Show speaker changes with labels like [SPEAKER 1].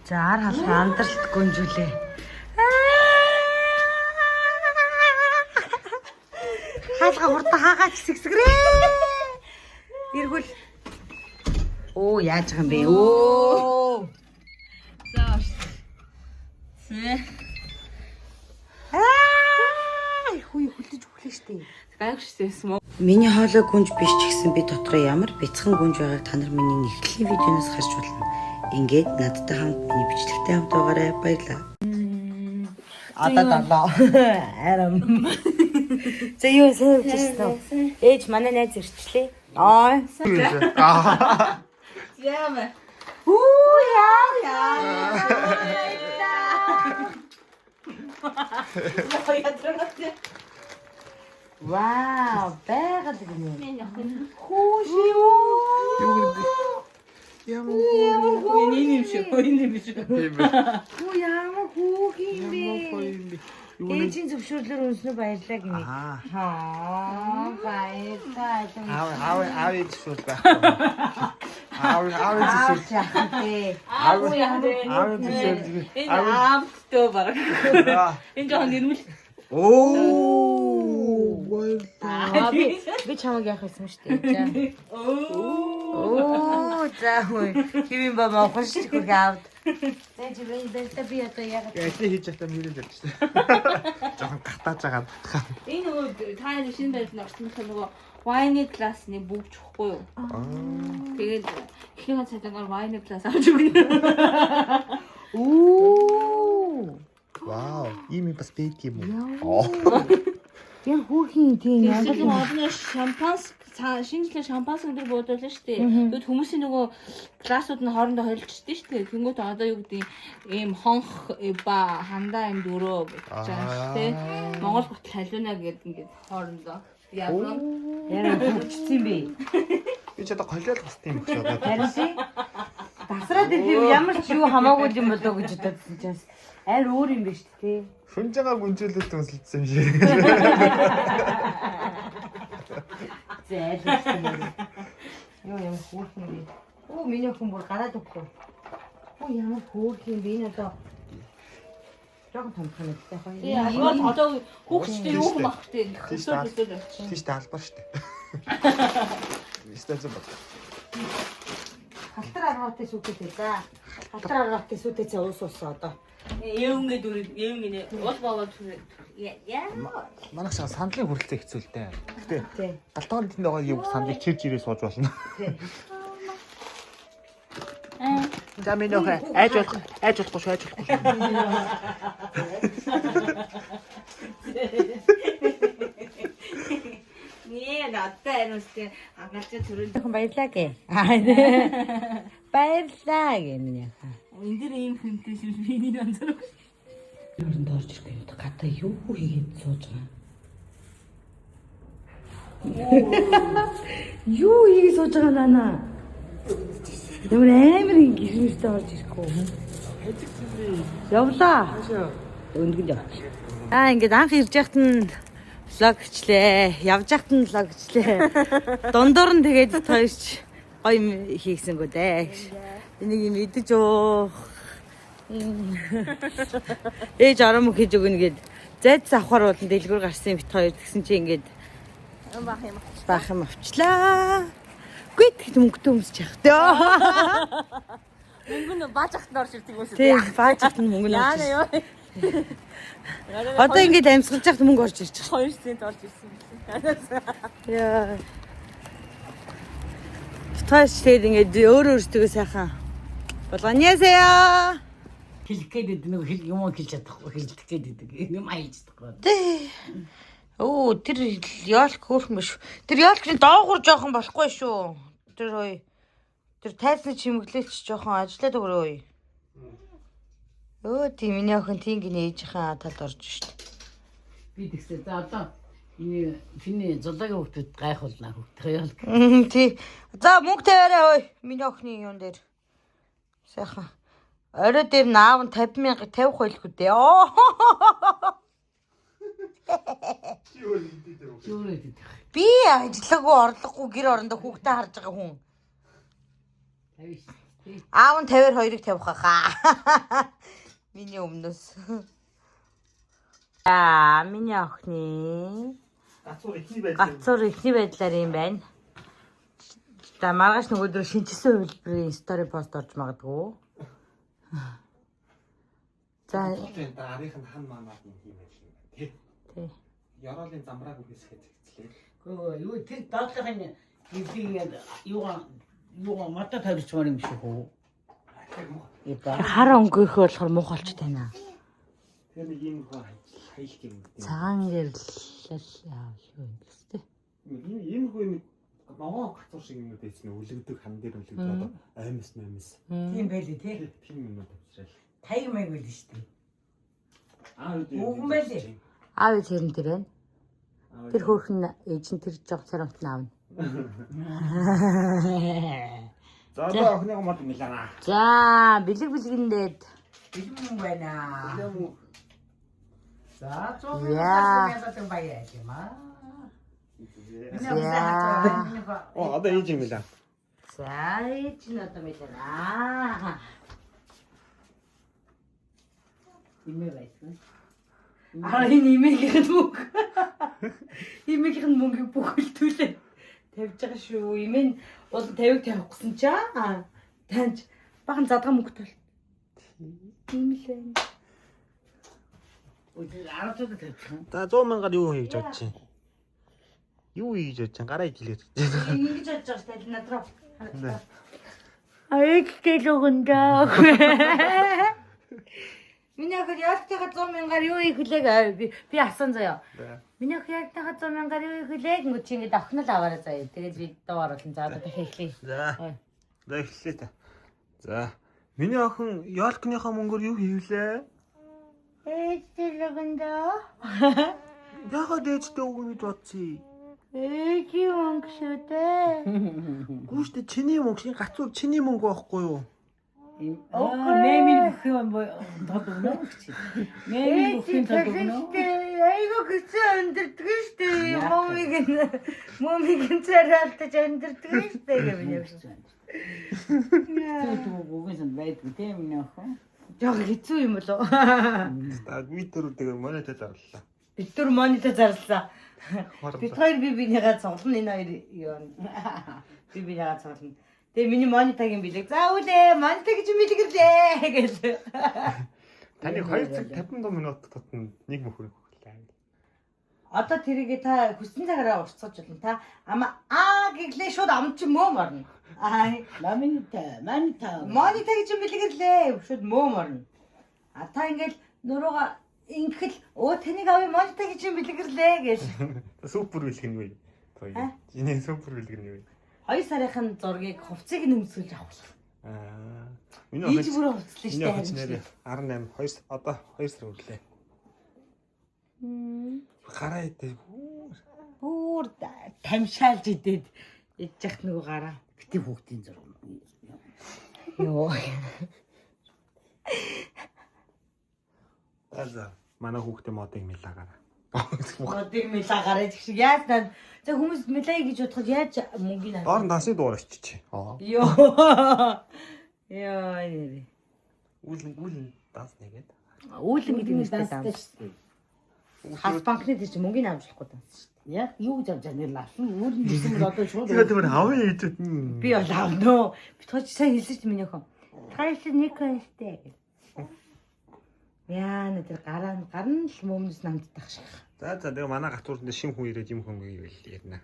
[SPEAKER 1] За халах амдалт гүнжүүлээ. Хаалга хурдан хаагаад сэгсгэрээ. Иргүүл. Оо яаж байгаа юм бэ? Оо.
[SPEAKER 2] За.
[SPEAKER 1] Хүй хүлээж өглөө штэ.
[SPEAKER 2] Гайхшсэн юм уу?
[SPEAKER 1] Миний хоолой гүнж биш ч гэсэн би дотроо ямар бяцхан гүнж байгааг та нар миний эхлэлийн видеоноос харж болно. Ингээд надтай хамт миний бичлэгтэй хамт байгаарай. Баярлалаа. Адаа. Арам. За юу сэвчсэн. Ээж манай найз ирчлээ. Аа.
[SPEAKER 2] Яа.
[SPEAKER 1] Уу яа. Вау, байгаад гинэ. Хүүш юу?
[SPEAKER 3] Ямар
[SPEAKER 2] Энэ юм шиг.
[SPEAKER 1] Хүү ямар хүүх юм бэ? Ээжийн зөвшөөрлөөр үнснө баярлаа гинэ. Аа, баярлалаа.
[SPEAKER 3] Аав зөвшөөрөл байхгүй. Аав зөвшөөрөл. Аав зөвшөөрөл.
[SPEAKER 2] Энэ аавтөө баг. Энэ жоон нэрмэл.
[SPEAKER 3] Оо.
[SPEAKER 1] Би чамаг яах гэсэн шүү дээ. Оо, за хөө. Хивэн бамаа хошч хөх аавд. За чи би одоо яг
[SPEAKER 3] Яа хийж чадсан юм хэлж шүү. Жохон гатааж байгаа.
[SPEAKER 2] Энэ нөгөө та шинэ байдлын орчнох нөгөө wine class-ны бүгд чухгүй юу? Тэгээд ихэнх цалингаар wine class авч өгнө.
[SPEAKER 1] Оо.
[SPEAKER 3] Вау, ийм бас бэт юм уу?
[SPEAKER 1] Яг хүүхийн тийм яг
[SPEAKER 2] Тэгээд одны шампанс шинжлэх шампанс өндөр буудуулсан шүү дээ. Тэгвэл хүмүүсийн нөгөө классууд нь хоорондоо холилчдээ шүү дээ. Тэнгүүт одоо юу гэдэг ийм хонх ба хандаа юм дөрөө гэж байгаа шүү дээ. Монгол готл халиуна гэдэг ингээд хоорондоо. Ягрон.
[SPEAKER 1] яран хөвчсөн юм бэ?
[SPEAKER 3] Би ч одоо колиол баст юм гэж бодоод.
[SPEAKER 1] Харин тий. Дасраад ирэв ямар ч юу хамаагүй юм болоо гэж бодсон чинь аль өөр юм биш тий.
[SPEAKER 3] Шүнж байгаа гүнжүүлэлт үнсэлсэн юм шиг.
[SPEAKER 1] Зайлшгүй. Юу юм хөөх юм бэ? Оо миний хүн бүр гараад өгөхгүй. Оо ямар хөөх юм бэ? Энэ одоо жог томхон нэгтэй гоё.
[SPEAKER 2] Тийм одоо хүүхдтэй юу юм ах тий. Өсөөр.
[SPEAKER 3] Тийш таалбар шүү дээ. Истэцэн бат.
[SPEAKER 1] Халтар аргаатай сүтэтэй за. Халтар аргаатай сүтэцээ уусуулсан одоо.
[SPEAKER 2] Эвнгээ дүрэг эвнгээ уул бовоод яа.
[SPEAKER 3] Манайх шаа сандлын хүрэлцээ хэцүү л дээ.
[SPEAKER 1] Тий.
[SPEAKER 3] Гэтэ галтгоонд тэнд байгаа юм сандлыг чирж ирээ сууж болно.
[SPEAKER 1] Тий.
[SPEAKER 3] За миний охин айж болохгүй шүү.
[SPEAKER 2] Nee, надтай энэстэй ангалж төрөл.
[SPEAKER 1] Баярлаа гээ. Баярлаа гээ миний хаа.
[SPEAKER 2] Энэ дэр ийм хүнтэй шүү миний анзаарах.
[SPEAKER 1] Өрөнд орж ирэх юм. Гата юу хийгээд сууж байгаа. Юу хийгээд сууж байгаа нана? Ямар амар гэрмэртэй орж ирэхгүй юм. Явлаа. Өндгөнд яв. Ингээд анх ирж яхад нь влог хийлээ. Явж яхад нь влог хийлээ. Дундуур нь тэгээд тоёч гоё юм хийгсэнгүү дээ. Энийг юм идэж уух. Ээж ором хийж өгнө гэд зайд авахар болон дэлгүүр гарсан бит хоёр тэгсэн чи ингээд баах юм авчлаа. Гүт гэд мөнгөтэй өмсч явах тээ.
[SPEAKER 2] Мөнгө нь баажахт нь орж ирдэг юм шүү.
[SPEAKER 1] Тийм баажахт нь мөнгө нь орж ирсэн. Одоо ингээд амьсгалж яхад мөнгө орж ирж байгаа.
[SPEAKER 2] 2 цент орж ирсэн гэсэн.
[SPEAKER 1] Яа. Таш тэгээд ингээд өөр өөртөө сайхан болгоняасаа.
[SPEAKER 4] Хэлэх гээд нэг юм хэлж чадахгүй хэлдэг гээд юм аялж чадахгүй.
[SPEAKER 1] Тий. Оо тэр яалк хөөрхөн биш. Тэр яалкны доогуур жоохон болохгүй шүү. Тэр ой. Тэр тайзны чимэглэлч жоохон ажиллаад өгөрөө. Өө тийм миний охин тийм гинэ ээжийнхээ талд орж штт.
[SPEAKER 4] Би тэгсээ за одоо энэ чиний золагийн хүүхдүүд гайхуулнаа хүүхдийн яалк.
[SPEAKER 1] Тий. За мөнгө тавиарай ой. Миний охины юун дээр. Сайхан. Орой дээр наав нь 50,000 тавих байлгүй дээ.
[SPEAKER 4] Юу гэдэг.
[SPEAKER 1] Би ажиллаагүй орлогогүй гэр орондоо хүүхдээ харж байгаа хүн. Аав нь 52-ыг тавих хаа. Миний өмнөөс. Миний охины гацуур ихний байдлаар юм байна. За маргааш нэг өдөр шинжсэн хувилбарын стори пост орж магадгүй. За
[SPEAKER 3] дараах нь хан манаад юм юм шиг тий.
[SPEAKER 1] тий.
[SPEAKER 3] Яроолын замбрааг үхээсгээ зэгцлээ.
[SPEAKER 4] Юу тэр доотлохын юугаа мата тавьчихмаар юм шиг үү?
[SPEAKER 1] Хар өнгөөхөө болохоор муухалч тайна.
[SPEAKER 3] Тэр нэг юм хоо хаялт юм.
[SPEAKER 1] Цагаан гэрлэл яав юу юм гэстэй.
[SPEAKER 3] Ийм хөө нэг ногоо гацуур шиг юм дээсэн үлэгдэг хан дээр үлэгдэг аймс.
[SPEAKER 4] Тийм байлээ тий.
[SPEAKER 3] Тийм юм тавьчихлаа.
[SPEAKER 4] Тайг маяг байл шүү дээ.
[SPEAKER 3] Үгүй
[SPEAKER 4] байлээ.
[SPEAKER 1] Аав тэрэн тэр байна. Тэр хөөрхөн ээж нь тэр жоо царамт нь аавна.
[SPEAKER 3] За одоо охиныгоо мод мэлана.
[SPEAKER 1] За бэлгэндээд
[SPEAKER 4] Бэлэн байна. За
[SPEAKER 1] Яа.
[SPEAKER 4] цоог баяа юм аа.
[SPEAKER 3] Одоо ээж юм мэлаа.
[SPEAKER 1] за ээж нь одоо мэлээ.
[SPEAKER 4] Имээ байсан.
[SPEAKER 1] Энэ имээгийнх нь мөнгө. Имээгийнх нь мөнгийг бүхэлдүүлээ тавьж байгаа шүү. Имээ нь бол 50-ыг тавих гэсэн чаа. Таньж бахан задгаа мөнгө тол. Тийм л байна.
[SPEAKER 4] Үгүй 10-д тавьчих.
[SPEAKER 3] За 100 мянгаар юу хийж бодож чинь? Юу хийж бодож чинь? Гараа ижилээд.
[SPEAKER 1] Ингэж бодож байгаа шүү дээ надраа. Аяг гэлөгөндөө. Миний охид яалтайгаа 100 мянгаар юу их хүлээг би асан заяа. Миний охид яалтайгаа 100 мянгаар юу их хүлээг ингэ чи ингэ давхнал аваарай заяа. Тэгээд би дуу оруулсан. За одоо дахиад эхлэе.
[SPEAKER 3] За. За эхлэе та. За. Миний охин ёлкныхоо мөнгөөр юу хийвлээ?
[SPEAKER 1] Ээлжлэгэндөө.
[SPEAKER 3] Яагаад ээжтэй өгнө гэж бодсон?
[SPEAKER 1] Ээжийн мөнгө шүү дээ.
[SPEAKER 3] Гүүштэй чиний мөнгө шин гацуур чиний мөнгө байхгүй юу?
[SPEAKER 4] Нэмийн бүхэн тодогно чи. Нэмийн бүхэн тодогно.
[SPEAKER 1] Айгу гэсэн өндөрдөг штэ. Момиг нь царалтаж өндөрдөг штэ гэвнэ.
[SPEAKER 4] Түг бүхэн байдаг тийм нөхөө.
[SPEAKER 1] Жог хэцүү юм болоо.
[SPEAKER 3] За видео дээр монитор зарлаа.
[SPEAKER 1] Бид түр монитор зарлаа. Бид хоёр бибинийгаа цуглана энэ хоёр юу. Бибинийгаа цуглана. Тэгээ миний монитагийн билег. За үлээ монитаг гэж билгэрлээ гэж.
[SPEAKER 3] Таны 2 цаг 55 минут тутна нэг мөхөр хөглөө.
[SPEAKER 1] Одоо тэрийг та хүссэн цагаараа уртсаж болно. Та ама гэглээ шууд амч мөө морно.
[SPEAKER 4] Монитор.
[SPEAKER 1] Монитаг гэж билгэрлээ. Шууд мөө морно. Та ингээл нурууга ингээл таныг авъя монитаг гэж билгэрлээ гэж.
[SPEAKER 3] Супер билгэн юу? Энэ супер билгэн юу?
[SPEAKER 1] 2 сарын зургийг хувцсыг нөмсгөлж авах.
[SPEAKER 3] Миний
[SPEAKER 1] Ийж бүрээ хувцлаа штэ.
[SPEAKER 3] 18 2 одоо 2 сар өглөө. Гараа идэ.
[SPEAKER 1] Бүр тамшаалж идээд идэж яхад нөгөө гараа.
[SPEAKER 4] Бити хүүхдийн зураг.
[SPEAKER 1] Йоо.
[SPEAKER 3] За манай хүүхдээ модыг мэлаагаараа.
[SPEAKER 1] Модыг мэлаагаараа гэх шиг яаж тань. За хүмүүс мэлай гэж бодоход яаж мөнгөний
[SPEAKER 3] Доор насны дуур очиж.
[SPEAKER 1] Йоо. Йоо нэрээ.
[SPEAKER 3] Үл данс нэгээд.
[SPEAKER 1] Үүлэн гэдэг нь данс. Хас банкны дээр чи мөнгөний авчлахгүй данс шүү дээ.
[SPEAKER 4] Яг юу гэж авч нэр лавсан үүлэн гэсэн бол одоо шууд
[SPEAKER 3] Тэр авъя гэж.
[SPEAKER 1] Би бол авноо. Бид хож сайн хэлсэн чинь миний охин. Тайлс нэг хэнтэй гэж. Яа нэ тэр гараа л мөмнөс намддах шиг.
[SPEAKER 3] За тэгээ манай гатуурд шим хүн ирээд юм хөнгө ивэл ярина.